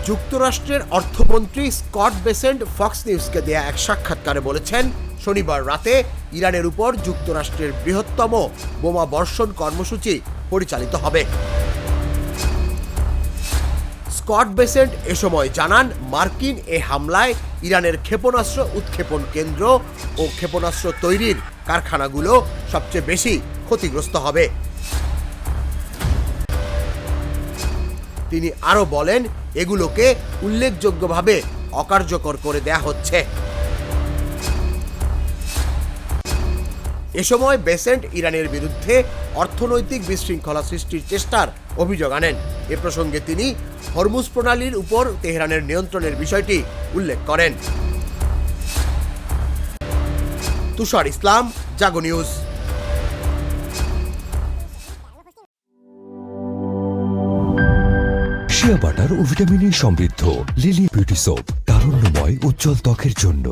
যুক্তরাষ্ট্রের অর্থমন্ত্রী Scott Bessent Fox নিউজকে দেয়া এক সাক্ষাৎকারে বলেছেন, শনিবার রাতে ইরানের উপর যুক্তরাষ্ট্রের বৃহত্তম বোমা বর্ষণ কর্মসূচি পরিচালিত হবে। স্কট বেসেন্ট এ সময় জানান, মার্কিন এ হামলায় ইরানের ক্ষেপণাস্ত্র উৎক্ষেপণ কেন্দ্র ও ক্ষেপণাস্ত্র তৈরির কারখানাগুলো সবচেয়ে বেশি ক্ষতিগ্রস্ত হবে। তিনি আরও বলেন, এগুলোকে উল্লেখযোগ্যভাবে অকার্যকর করে দেয়া হচ্ছে। এ সময় বেসেন্ট ইরানের বিরুদ্ধে অর্থনৈতিক বিশৃঙ্খলা সৃষ্টির চেষ্টার অভিযোগ আনেন। এ প্রসঙ্গে তিনি হরমুজ প্রণালীর উপর তেহরানের নিয়ন্ত্রণের বিষয়টি উল্লেখ করেন। তুষার ইসলাম, জাগো নিউজ। শিয়া বাটার ও ভিটামিন সমৃদ্ধ লিলি বিউটি সোপ, তারুণ্যময় উজ্জ্বল ত্বকের জন্য।